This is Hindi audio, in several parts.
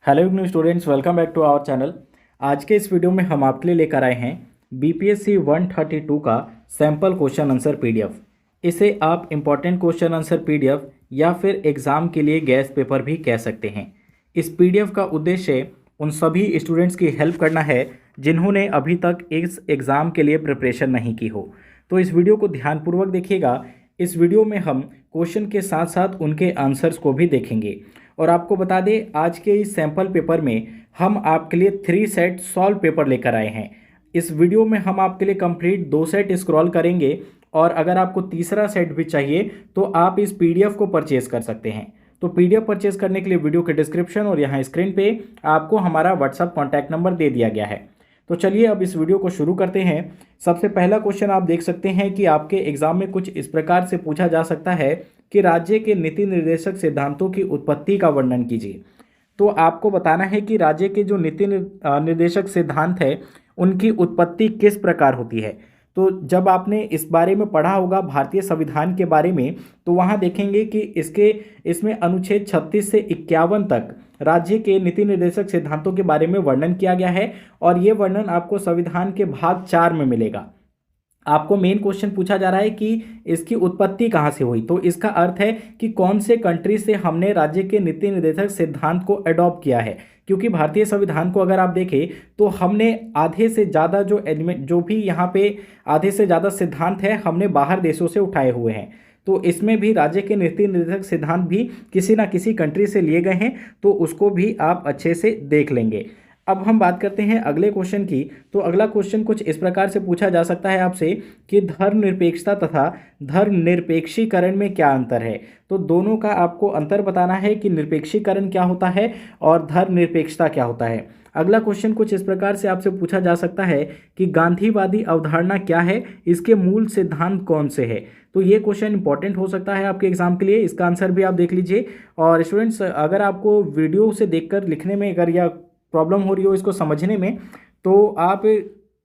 Hello new students, welcome back to our channel. आज के इस वीडियो में हम आपके लिए लेकर आए हैं बीपीएससी 132 का सैम्पल क्वेश्चन आंसर पीडीएफ। इसे आप इम्पॉर्टेंट क्वेश्चन आंसर पीडीएफ या फिर एग्ज़ाम के लिए गैस पेपर भी कह सकते हैं। इस पीडीएफ का उद्देश्य उन सभी स्टूडेंट्स की हेल्प करना है जिन्होंने अभी तक इस एग्ज़ाम के लिए प्रिपरेशन नहीं की हो। तो इस वीडियो को ध्यानपूर्वक देखिएगा। इस वीडियो में हम क्वेश्चन के साथ साथ उनके आंसर्स को भी देखेंगे। और आपको बता दें, आज के इस सैम्पल पेपर में हम आपके लिए 3 सेट सॉल्व पेपर लेकर आए हैं। इस वीडियो में हम आपके लिए कंप्लीट 2 सेट स्क्रॉल करेंगे और अगर आपको तीसरा सेट भी चाहिए तो आप इस पीडीएफ को परचेज कर सकते हैं। तो पीडीएफ परचेज करने के लिए वीडियो के डिस्क्रिप्शन और यहाँ स्क्रीन पे आपको हमारा व्हाट्सअप कॉन्टैक्ट नंबर दे दिया गया है। तो चलिए अब इस वीडियो को शुरू करते हैं। सबसे पहला क्वेश्चन आप देख सकते हैं कि आपके एग्जाम में कुछ इस प्रकार से पूछा जा सकता है कि राज्य के नीति निर्देशक सिद्धांतों की उत्पत्ति का वर्णन कीजिए। तो आपको बताना है कि राज्य के जो नीति निर्देशक सिद्धांत है उनकी उत्पत्ति किस प्रकार होती है। तो जब आपने इस बारे में पढ़ा होगा भारतीय संविधान के बारे में, तो वहाँ देखेंगे कि इसमें अनुच्छेद 36 से 51 तक राज्य के नीति निर्देशक सिद्धांतों के बारे में वर्णन किया गया है और ये वर्णन आपको संविधान के भाग 4 में मिलेगा। आपको मेन क्वेश्चन पूछा जा रहा है कि इसकी उत्पत्ति कहाँ से हुई। तो इसका अर्थ है कि कौन से कंट्री से हमने राज्य के नीति निर्देशक सिद्धांत को अडॉप्ट किया है, क्योंकि भारतीय संविधान को अगर आप देखें तो हमने आधे से ज़्यादा जो एलिमेंट जो भी यहाँ पे आधे से ज़्यादा सिद्धांत है हमने बाहर देशों से उठाए हुए हैं। तो इसमें भी राज्य के नीति निर्देशक सिद्धांत भी किसी ना किसी कंट्री से लिए गए हैं, तो उसको भी आप अच्छे से देख लेंगे। अब हम बात करते हैं अगले क्वेश्चन की। तो अगला क्वेश्चन कुछ इस प्रकार से पूछा जा सकता है आपसे कि धर्मनिरपेक्षता तथा धर्मनिरपेक्षीकरण में क्या अंतर है। तो दोनों का आपको अंतर बताना है कि निरपेक्षीकरण क्या होता है और धर्मनिरपेक्षता क्या होता है। अगला क्वेश्चन कुछ इस प्रकार से आपसे पूछा जा सकता है कि गांधीवादी अवधारणा क्या है, इसके मूल सिद्धांत कौन से है। तो ये क्वेश्चन इंपॉर्टेंट हो सकता है आपके एग्जाम के लिए, इसका आंसर भी आप देख लीजिए। और स्टूडेंट्स, अगर आपको वीडियो से देखकर लिखने में अगर या प्रॉब्लम हो रही हो इसको समझने में, तो आप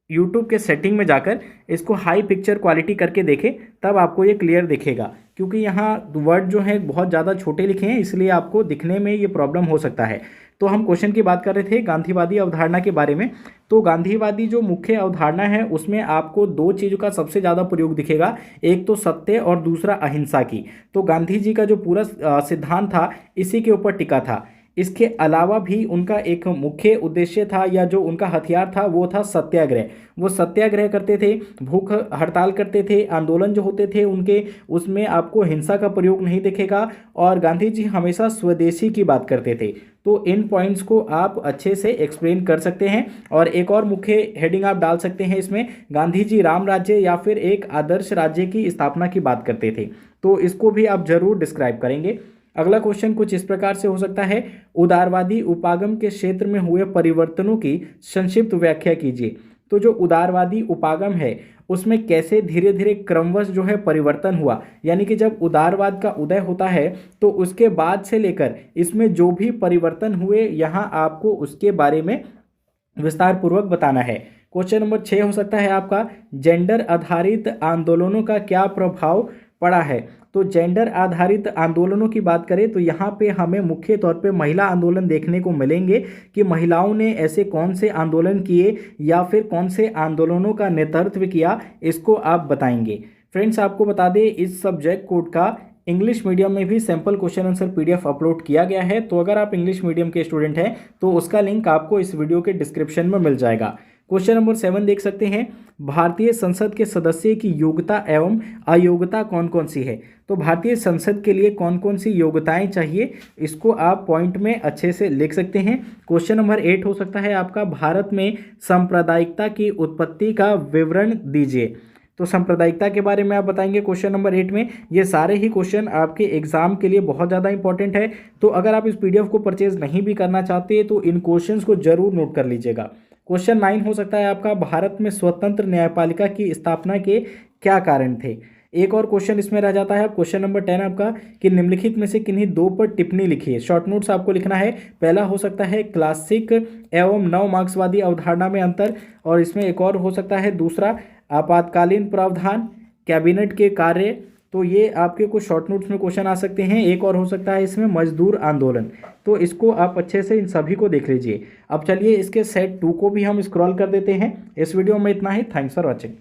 YouTube के सेटिंग में जाकर इसको हाई पिक्चर क्वालिटी करके देखें, तब आपको ये क्लियर दिखेगा। क्योंकि यहाँ वर्ड जो है बहुत ज़्यादा छोटे लिखे हैं, इसलिए आपको दिखने में ये प्रॉब्लम हो सकता है। तो हम क्वेश्चन की बात कर रहे थे गांधीवादी अवधारणा के बारे में। तो गांधीवादी जो मुख्य अवधारणा है उसमें आपको 2 चीज़ों का सबसे ज़्यादा प्रयोग दिखेगा, एक तो सत्य और दूसरा अहिंसा की। तो गांधी जी का जो पूरा सिद्धांत था इसी के ऊपर टिका था। इसके अलावा भी उनका एक मुख्य उद्देश्य था या जो उनका हथियार था वो था सत्याग्रह। वो सत्याग्रह करते थे, भूख हड़ताल करते थे, आंदोलन जो होते थे उनके, उसमें आपको हिंसा का प्रयोग नहीं दिखेगा। और गांधी जी हमेशा स्वदेशी की बात करते थे। तो इन पॉइंट्स को आप अच्छे से एक्सप्लेन कर सकते हैं। और एक और मुख्य हेडिंग आप डाल सकते हैं इसमें, गांधी जी राम राज्य या फिर एक आदर्श राज्य की स्थापना की बात करते थे। तो इसको भी आप जरूर डिस्क्राइब करेंगे। अगला क्वेश्चन कुछ इस प्रकार से हो सकता है, उदारवादी उपागम के क्षेत्र में हुए परिवर्तनों की संक्षिप्त व्याख्या कीजिए। तो जो उदारवादी उपागम है उसमें कैसे धीरे धीरे क्रमवश जो है परिवर्तन हुआ, यानी कि जब उदारवाद का उदय होता है तो उसके बाद से लेकर इसमें जो भी परिवर्तन हुए यहाँ आपको उसके बारे में विस्तार पूर्वक बताना है। क्वेश्चन नंबर 6 हो सकता है आपका, जेंडर आधारित आंदोलनों का क्या प्रभाव पड़ा है। तो जेंडर आधारित आंदोलनों की बात करें तो यहाँ पे हमें मुख्य तौर पे महिला आंदोलन देखने को मिलेंगे कि महिलाओं ने ऐसे कौन से आंदोलन किए या फिर कौन से आंदोलनों का नेतृत्व किया, इसको आप बताएंगे। फ्रेंड्स, आपको बता दें इस सब्जेक्ट कोड का इंग्लिश मीडियम में भी sample question answer PDF upload किया गया है। तो अगर आप इंग्लिश मीडियम के स्टूडेंट हैं तो उसका लिंक आपको इस वीडियो के डिस्क्रिप्शन में मिल जाएगा। क्वेश्चन नंबर 7 देख सकते हैं, भारतीय संसद के सदस्य की योग्यता एवं अयोग्यता कौन कौन सी है। तो भारतीय संसद के लिए कौन कौन सी योग्यताएं चाहिए, इसको आप पॉइंट में अच्छे से लिख सकते हैं। क्वेश्चन नंबर 8 हो सकता है आपका, भारत में सांप्रदायिकता की उत्पत्ति का विवरण दीजिए। तो सांप्रदायिकता के बारे में आप बताएंगे क्वेश्चन नंबर 8 में। ये सारे ही क्वेश्चन आपके एग्जाम के लिए बहुत ज़्यादा इंपॉर्टेंट है। तो अगर आप इस पीडीएफ को परचेज नहीं भी करना चाहते तो इन क्वेश्चंस को जरूर नोट कर लीजिएगा। क्वेश्चन 9 हो सकता है आपका, भारत में स्वतंत्र न्यायपालिका की स्थापना के क्या कारण थे। एक और क्वेश्चन इसमें रह जाता है। क्वेश्चन नंबर 10 आपका, कि निम्नलिखित में से किन्हीं 2 पर टिप्पणी लिखिए। शॉर्ट नोट्स आपको लिखना है। पहला हो सकता है क्लासिक एवं नव मार्क्सवादी अवधारणा में अंतर, और इसमें एक और हो सकता है दूसरा, आपातकालीन प्रावधान, कैबिनेट के कार्य, तो ये आपके कुछ शॉर्ट नोट्स में क्वेश्चन आ सकते हैं। एक और हो सकता है इसमें मजदूर आंदोलन, तो इसको आप अच्छे से इन सभी को देख लीजिए। अब चलिए इसके सेट 2 को भी हम स्क्रॉल कर देते हैं। इस वीडियो में इतना ही। Thanks for watching.